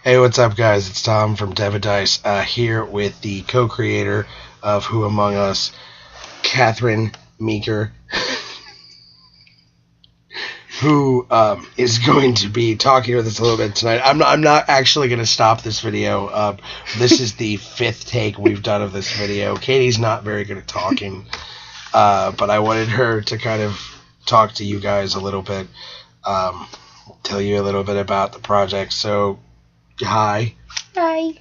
Hey, what's up, guys? It's Tom from Devidise, here with the co-creator of Who Among Us, Kathrine Meeker, who is going to be talking with us a little bit tonight. I'm not actually going to stop this video. This is the 5th take we've done of this video. Katie's not very good at talking, but I wanted her to kind of talk to you guys a little bit, tell you a little bit about the project. So, hi. Hi.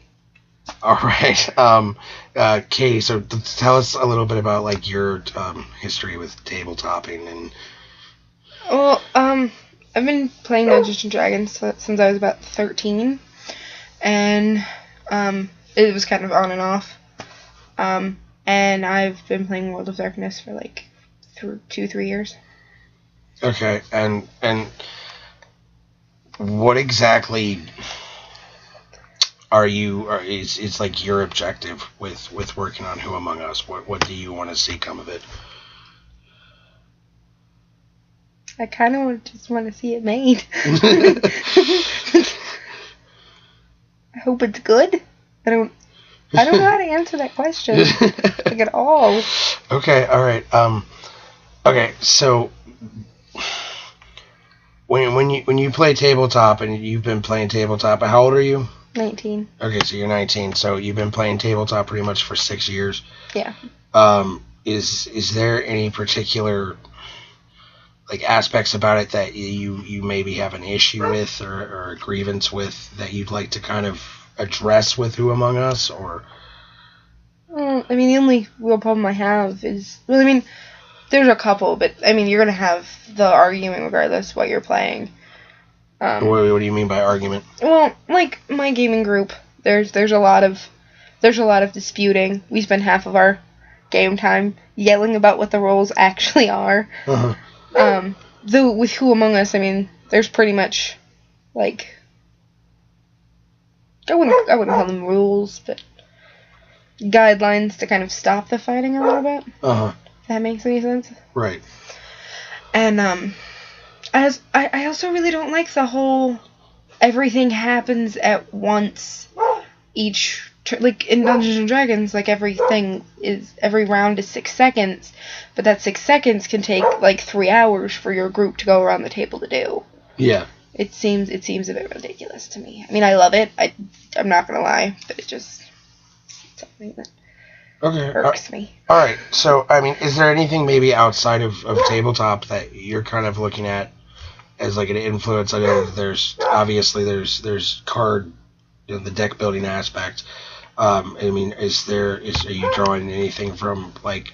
All right. Katie, so tell us a little bit about like your history with tabletopping and. Well, I've been playing Dungeons and Dragons since I was about 13, and it was kind of on and off. And I've been playing World of Darkness for like 2-3 years. Okay, and what exactly is like your objective with working on Who Among Us? What do you want to see come of it? I kind of just want to see it made. I hope it's good. I don't know how to answer that question like at all. Okay, all right. Okay, so when you play tabletop, and you've been playing tabletop, how old are you? 19. Okay, so you're 19. So you've been playing tabletop pretty much for 6 years. Yeah. Is there any particular like aspects about it that you maybe have an issue with or a grievance with that you'd like to kind of address with Who Among Us, or? Well, I mean, the only real problem I have is, well, I mean, there's a couple, but I mean, you're gonna have the argument regardless what you're playing. What do you mean by argument? Well, like my gaming group, there's a lot of disputing. We spend half of our game time yelling about what the roles actually are. Uh-huh. Though with Who Among Us, I mean, there's pretty much like I wouldn't call them rules, but guidelines to kind of stop the fighting a little bit. Uh-huh. If that makes any sense. Right. And as I also really don't like the whole everything happens at once like in Dungeons and Dragons, like every round is 6 seconds, but that 6 seconds can take like 3 hours for your group to go around the table to do. Yeah. It seems a bit ridiculous to me. I mean, I love it. I'm not gonna lie, but it's something that irks me. All right. So, I mean, is there anything maybe outside of tabletop that you're kind of looking at as like an influence? I know there's card, the deck building aspect. I mean, are you drawing anything from like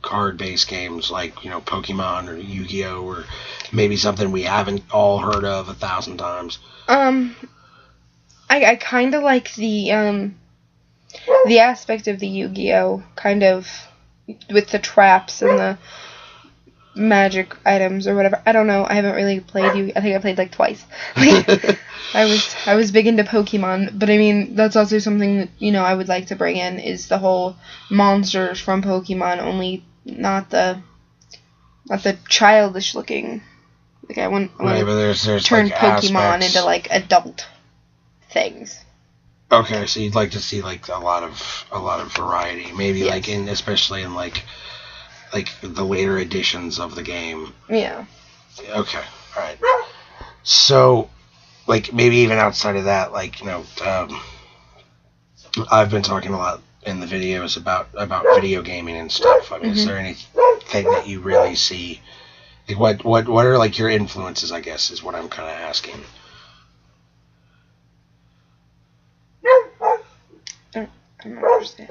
card-based games like Pokemon or Yu-Gi-Oh, or maybe something we haven't all heard of 1,000 times? I kind of like the aspect of the Yu-Gi-Oh, kind of with the traps and the magic items or whatever. I don't know. I haven't really played I think I played like twice. I was big into Pokemon, but I mean that's also something that I would like to bring in is the whole monsters from Pokemon, only not the childish looking. Like I want to turn like Pokemon into like adult things. Okay, so you'd like to see like a lot of variety, maybe. Yes. Like especially in like the later editions of the game. Yeah. Okay. All right. So, like maybe even outside of that, like I've been talking a lot in the videos about video gaming and stuff. I mean, Is there anything that you really see? Like what are like your influences? I guess is what I'm kind of asking. I don't understand.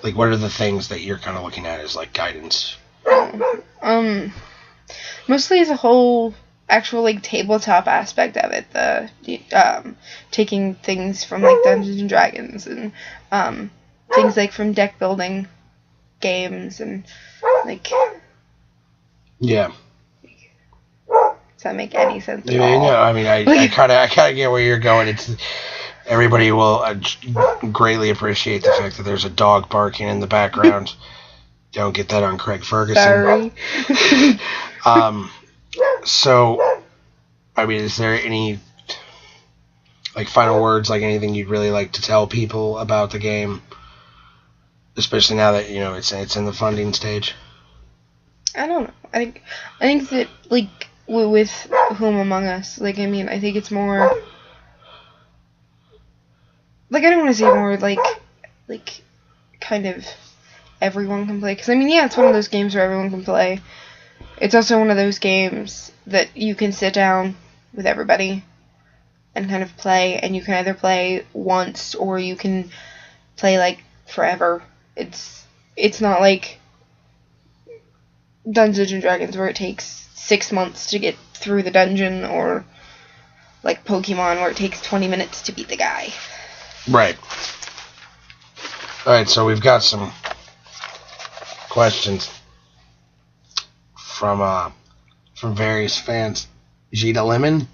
Like, what are the things that you're kind of looking at as like guidance? Mostly as a whole actual like tabletop aspect of it. The taking things from like Dungeons and Dragons and things like from deck building games and like. Yeah. Does that make any sense at all? Yeah, I mean, I kind of get where you're going. It's everybody will greatly appreciate the fact that there's a dog barking in the background. Don't get that on Craig Ferguson. Sorry. So, I mean, is there any like final words, like anything you'd really like to tell people about the game, especially now that it's in the funding stage. I don't know. I think that like with Whom Among Us, like I mean, I think it's more like I don't want to say more like kind of everyone can play, because I mean, yeah, it's one of those games where everyone can play. It's also one of those games that you can sit down with everybody and kind of play, and you can either play once or you can play like forever. It's not like Dungeons and Dragons where it takes 6 months to get through the dungeon, or like Pokemon where it takes 20 minutes to beat the guy. Right. Alright, so we've got some questions from various fans. Gita Lemon?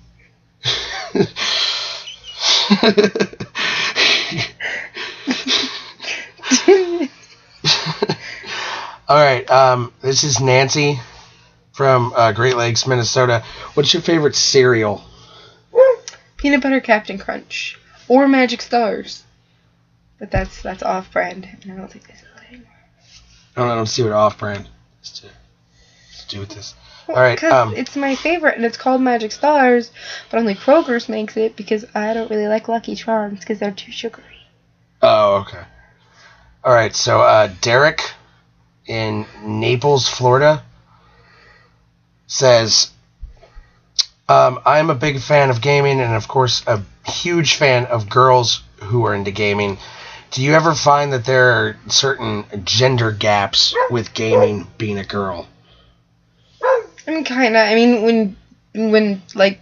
Alright, this is Nancy from Great Lakes, Minnesota. What's your favorite cereal? Peanut Butter Captain Crunch. Or Magic Stars. But that's off-brand, and I don't think they sell it anymore. I don't see what off-brand is to do with this. Well, Alright, because it's my favorite, and it's called Magic Stars, but only Kroger's makes it because I don't really like Lucky Charms because they're too sugary. Oh, okay. Alright, so Derek in Naples, Florida says, I'm a big fan of gaming and, of course, a huge fan of girls who are into gaming. Do you ever find that there are certain gender gaps with gaming being a girl? I mean, kinda. I mean, when like,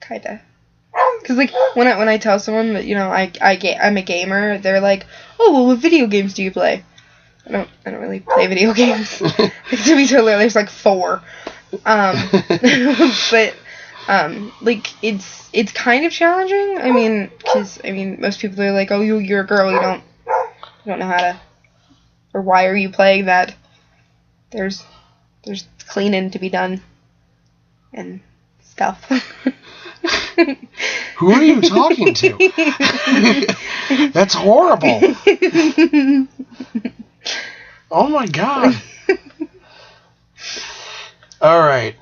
kinda. Because, like, when I tell someone that, I'm a gamer, they're like, oh, well, what video games do you play? I don't really play video games. Like, to be totally honest, there's, like, 4. But, like, it's kind of challenging. I mean, because, most people are like, oh, you're a girl, you don't know how to, or why are you playing that? There's cleaning to be done, and stuff. Who are you talking to? That's horrible. Oh my god. Alright.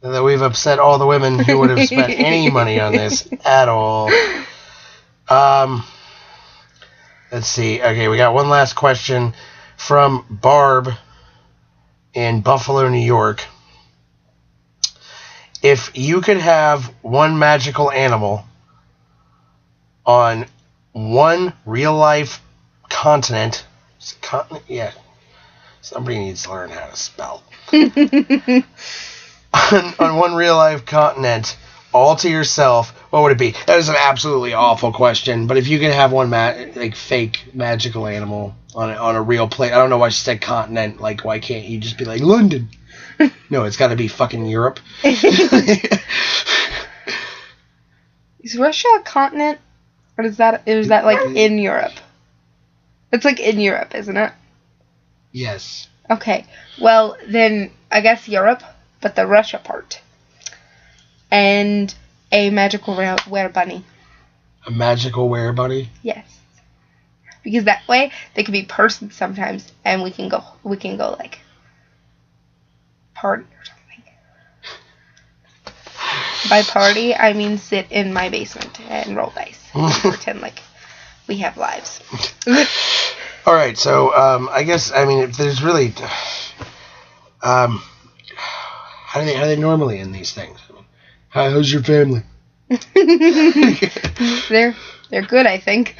That we've upset all the women who would have spent any money on this at all. Let's see. Okay, we got one last question from Barb in Buffalo, New York. If you could have one magical animal on one real-life continent... Yeah. Somebody needs to learn how to spell. on one real-life continent, all to yourself, what would it be? That is an absolutely awful question, but if you could have one fake magical animal on a real place... I don't know why she said continent. Like, why can't you just be like, London? No, it's got to be fucking Europe. Is Russia a continent? Or is that like in Europe? It's like in Europe, isn't it? Yes. Okay. Well, then I guess Europe, but the Russia part. And a magical were-bunny. A magical were-bunny? Yes. Because that way they can be persons sometimes, and we can go like party or something. By party, I mean sit in my basement and roll dice and pretend like we have lives. All right, so I guess if there's really how do they normally end these things? How's your family? They're good, I think.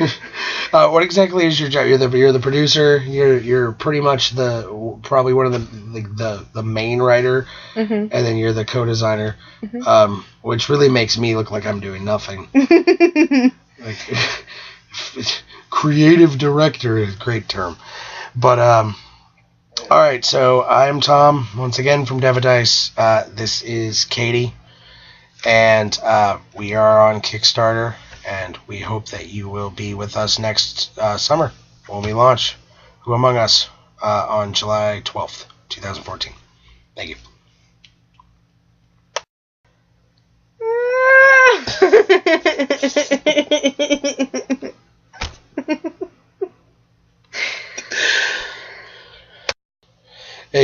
What exactly is your job? You're the producer. You're pretty much probably one of the main writer, and then you're the co-designer, which really makes me look like I'm doing nothing. Like, creative director is a great term, but all right. So I'm Tom once again from Devidise. This is Katie, and we are on Kickstarter. And we hope that you will be with us next summer when we launch Who Among Us on July 12th, 2014. Thank you. Hey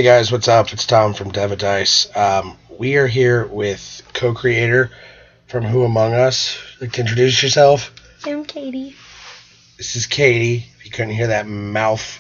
guys, what's up? It's Tom from Devidise. We are here with co-creator from Who Among Us. Like to introduce yourself? I'm Katie. This is Katie. If you couldn't hear that mouth